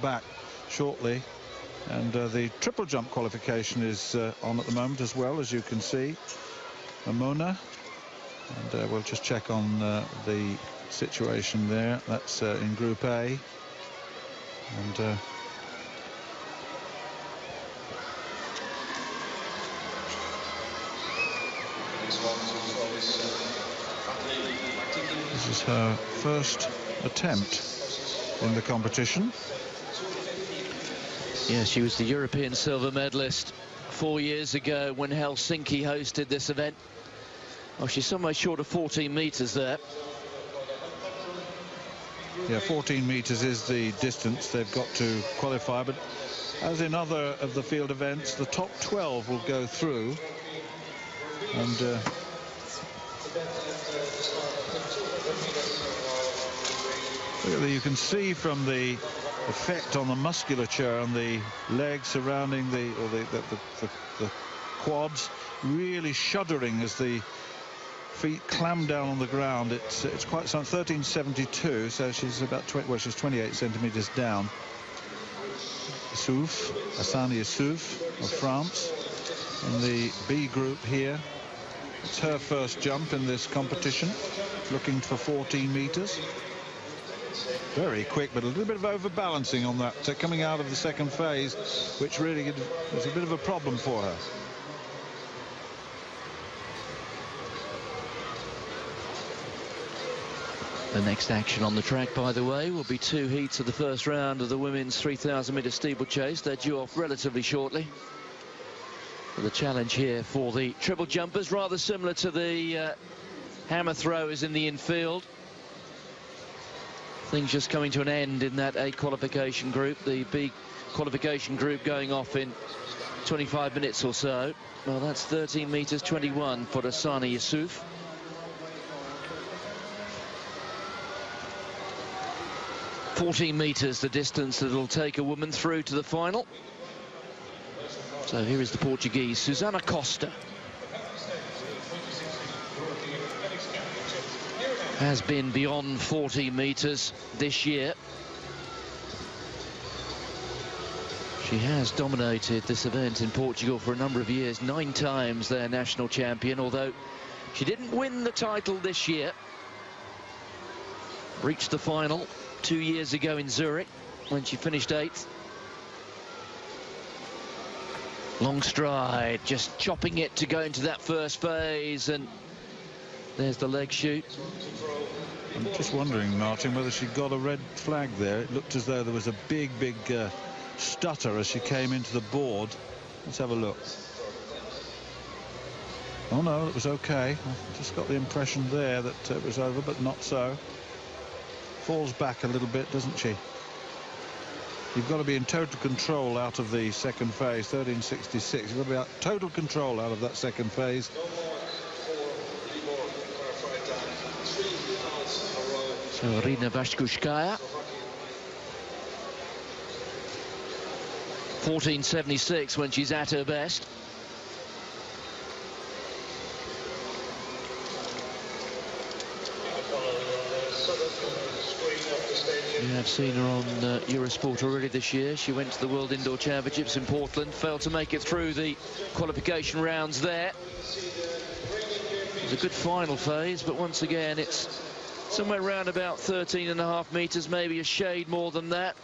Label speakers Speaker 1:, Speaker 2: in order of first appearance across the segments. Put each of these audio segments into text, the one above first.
Speaker 1: back shortly, and the triple jump qualification is on at the moment as well, as you can see. Mamona, and we'll just check on the situation there. That's in Group A, and this is her first attempt in the competition.
Speaker 2: Yeah, she was the European silver medalist 4 years ago when Helsinki hosted this event. Oh, she's somewhere short of 14 meters there.
Speaker 1: Yeah, 14 meters is the distance they've got to qualify, but as in other of the field events, the top 12 will go through, and you can see from the effect on the musculature on the legs surrounding the quads really shuddering as the feet clam down on the ground. It's quite some 1372, so she's about 20, well, she's 28 centimeters down. Souf, Hassani Souf of France in the B group here. It's her first jump in this competition, looking for 14 meters. Very quick, but a little bit of overbalancing on that coming out of the second phase, which really was a bit of a problem for her.
Speaker 2: The next action on the track, by the way, will be 2 heats of the first round of the women's 3,000-meter steeplechase. They're due off relatively shortly. But the challenge here for the triple jumpers, rather similar to the hammer throwers in the infield. Things just coming to an end in that A qualification group. The B qualification group going off in 25 minutes or so. Well, that's 13 meters 21 for Hassani Souf. $14 meters, the distance that will take a woman through to the final. So here is the Portuguese, Susana Costa. Has been beyond 40 meters this year. She has dominated this event in Portugal for a number of years, 9 times their national champion, although she didn't win the title this year. Reached the final 2 years ago in Zurich when she finished 8th. Long stride, just chopping it to go into that first phase, and there's the leg shoot.
Speaker 1: I'm just wondering, Martin, whether she got a red flag there. It looked as though there was a big stutter as she came into the board. Let's have a look. Oh no, it was okay. I just got the impression there that it was over, but not so. Falls back a little bit, doesn't she? You've got to be in total control out of the second phase. 1366. You've got to be out total control out of that second phase.
Speaker 2: So Irina Vashkushkaya, 14.76 when she's at her best. You have seen her on Eurosport already this year. She went to the World Indoor Championships in Portland, failed to make it through the qualification rounds there. It was a good final phase, but once again it's somewhere around about 13.5 meters, maybe a shade more than that,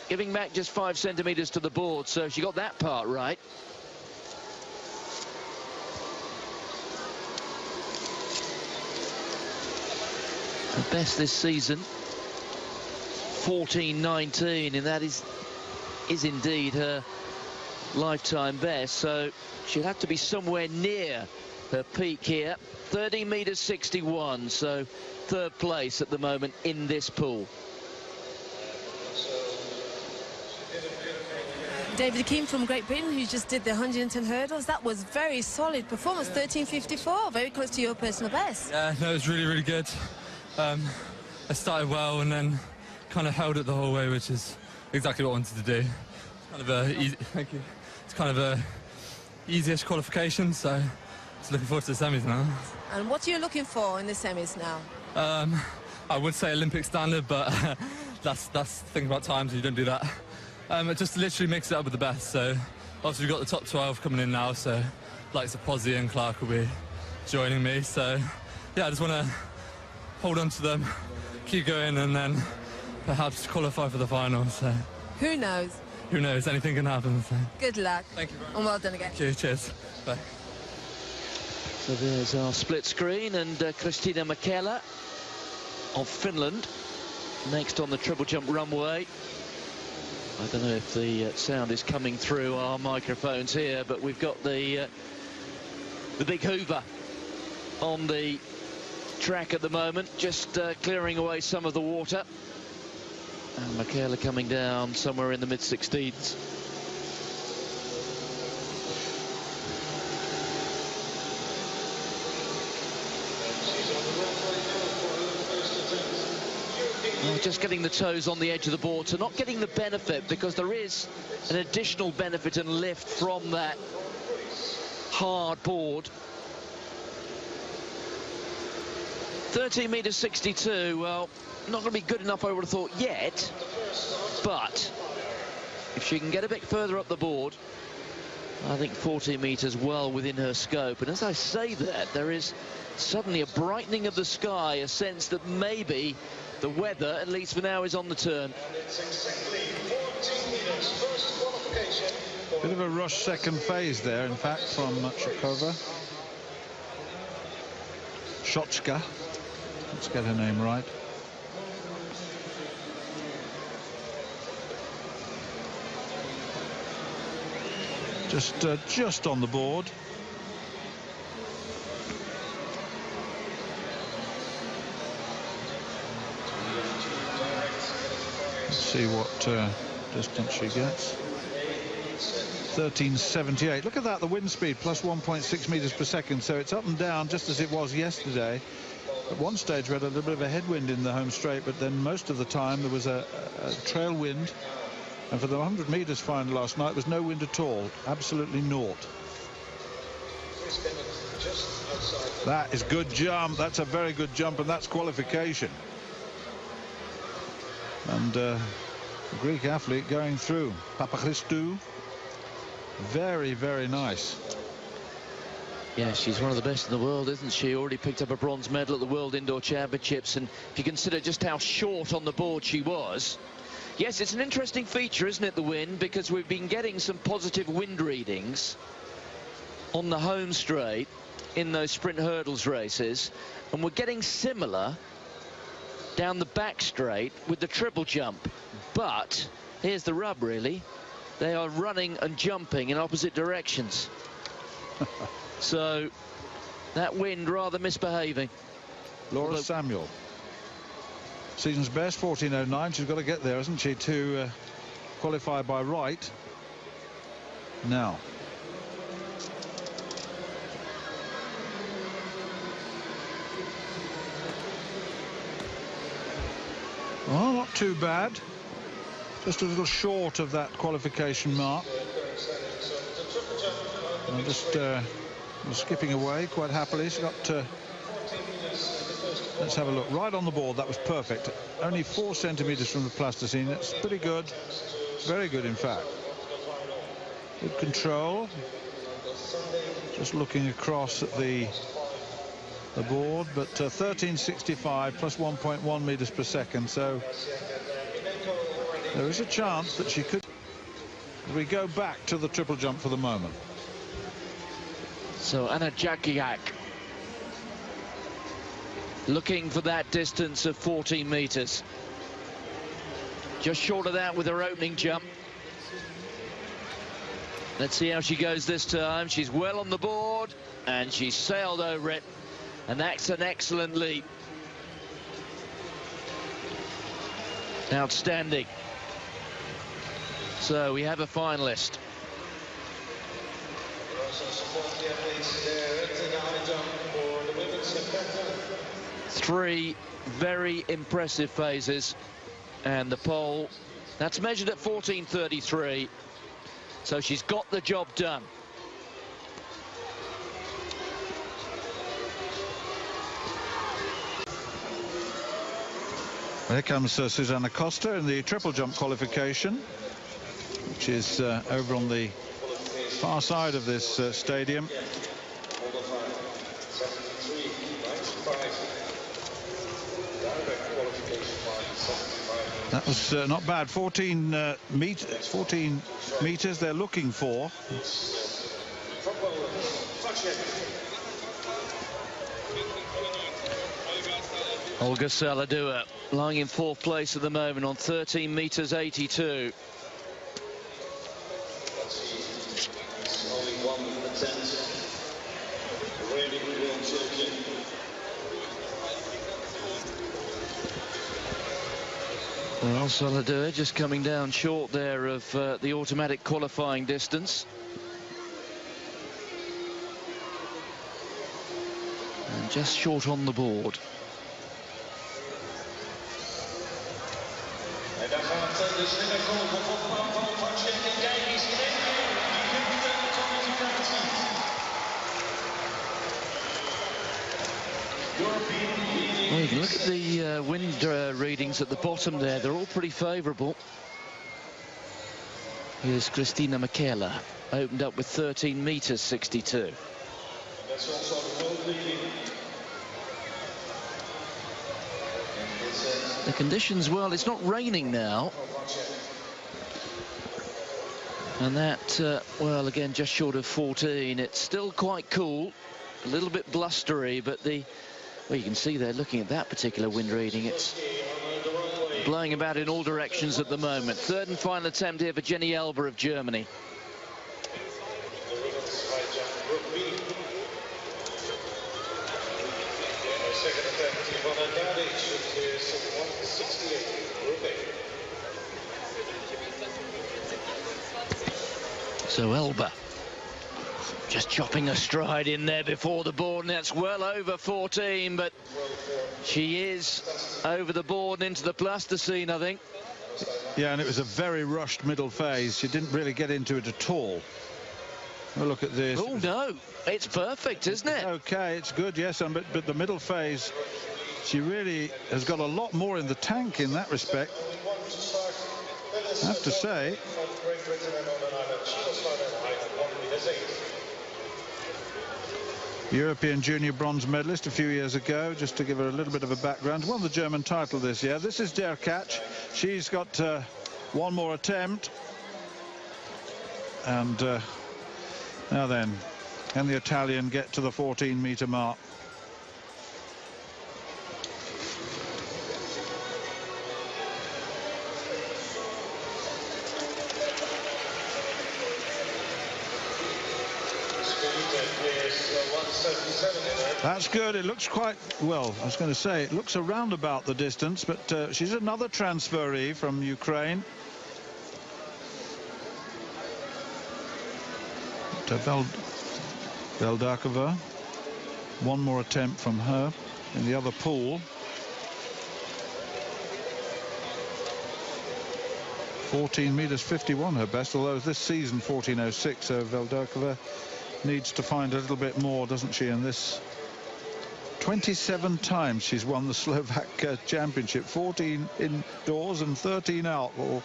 Speaker 2: giving back just 5 centimeters to the board, so she got that part right. Her best this season, 14.19, and that is indeed her lifetime best, so she'll have to be somewhere near her peak here. 13 meters 61, so 3rd place at the moment in this pool.
Speaker 3: David Keane from Great Britain, who just did the 110 hurdles. That was very solid performance, 13.54, very close to your personal best.
Speaker 4: Yeah, no, it was really, really good. I started well and then kind of held it the whole way, which is exactly what I wanted to do. Kind of thank you. It's kind of a easiest qualification, so just looking forward to the semis now.
Speaker 3: And what are you looking for in the semis now?
Speaker 4: I would say Olympic standard, but that's the thing about times, you don't do that Just literally mix it up with the best. So obviously we've got the top 12 coming in now, so likes of Pozzi and Clark will be joining me. So yeah, I just want to hold on to them, keep going, and then perhaps qualify for the final. So
Speaker 3: Who knows?
Speaker 4: who knows, anything can happen. So.
Speaker 3: Good luck.
Speaker 4: Thank you very much.
Speaker 3: And well done again.
Speaker 4: Cheers. Bye.
Speaker 2: So there's our split screen, and Kristina Mäkelä of Finland next on the triple jump runway. I don't know if the sound is coming through our microphones here, but we've got the big Hoover on the track at the moment, just clearing away some of the water. And Mäkelä coming down somewhere in the mid-16s. Well, just getting the toes on the edge of the board, so not getting the benefit, because there is an additional benefit and lift from that hard board. 13 metres 62, well, not going to be good enough, I would have thought, yet, but if she can get a bit further up the board, I think 14 metres well within her scope. And as I say that, there is suddenly a brightening of the sky, a sense that maybe the weather, at least for now, is on the turn.
Speaker 1: Bit of a rush second phase there, in fact, from Shakova. Shotska. Let's get her name right. Just on the board. Let's see what distance she gets. 13.78. Look at that, the wind speed plus 1.6 meters per second, so it's up and down just as it was yesterday. At one stage we had a little bit of a headwind in the home straight, but then most of the time there was a trail wind. And for the 100 meters final last night, there was no wind at all, absolutely naught. That is good jump. That's a very good jump, and that's qualification. And the Greek athlete going through. Papachristou. Very, very nice.
Speaker 2: Yeah, she's one of the best in the world, isn't she? Already picked up a bronze medal at the World Indoor Championships, and if you consider just how short on the board she was. Yes, it's an interesting feature, isn't it, the wind, because we've been getting some positive wind readings on the home straight in those sprint hurdles races, and we're getting similar down the back straight with the triple jump. But here's the rub, really. They are running and jumping in opposite directions. So that wind rather misbehaving.
Speaker 1: Laura Samuel. Season's best, 14.09. She's got to get there, hasn't she, to qualify by right. Now. Well, not too bad. Just a little short of that qualification mark. I'm just skipping away quite happily. She's got let's have a look. Right on the board, that was perfect. Only 4 centimeters from the plasticine. That's pretty good. Very good, in fact. Good control. Just looking across at the board, but 13.65 plus 1.1 meters per second. So there is a chance that she could. We go back to the triple jump for the moment.
Speaker 2: So Anna Jakiak looking for that distance of 14 meters. Just short of that with her opening jump. Let's see how she goes this time. She's well on the board, and she's sailed over it, and that's an excellent leap. Outstanding. So we have a finalist. Three very impressive phases, and the pole that's measured at 14.33, so she's got the job done.
Speaker 1: Here comes Susanna Costa in the triple jump qualification. which is over on the far side of this stadium. That was not bad. 14 meters they're looking for.
Speaker 2: Olga Saladua lying in 4th place at the moment on 13 meters 82. Well, Saladua just coming down short there of the automatic qualifying distance. And just short on the board. Well, you can look at the wind readings at the bottom there. They're all pretty favourable. Here's Christina Michela, opened up with 13 meters 62. The conditions, well, it's not raining now. And that, well, again, just short of 14. It's still quite cool, a little bit blustery, but well, you can see there, looking at that particular wind reading, it's blowing about in all directions at the moment. Third and final attempt here for Jenny Elber of Germany. So Elber just chopping a stride in there before the board, and that's well over 14, but she is over the board and into the plasticine, I think.
Speaker 1: Yeah, and it was a very rushed middle phase. She didn't really get into it at all. Well, look at this.
Speaker 2: Oh no, it's perfect, isn't it?
Speaker 1: Okay, it's good, yes, but the middle phase, she really has got a lot more in the tank in that respect, I have to say. European junior bronze medalist a few years ago, just to give her a little bit of a background. Won the German title this year. This is Der Catch. She's got one more attempt. And now then, can the Italian get to the 14-meter mark? That's good. It looks quite well. I was going to say it looks around about the distance, but she's another transferee from Ukraine. Veldakova. One more attempt from her in the other pool. 14 meters 51 her best, although this season 14.06, so Veldakova needs to find a little bit more, doesn't she, in this. 27 times she's won the Slovak championship, 14 indoors and 13 out. Well,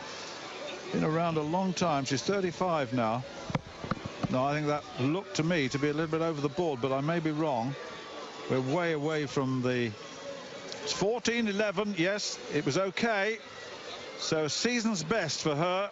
Speaker 1: been around a long time. She's 35 now. No, I think that looked to me to be a little bit over the board, but I may be wrong. We're way away from the. It's 14.11. Yes, it was okay. So season's best for her.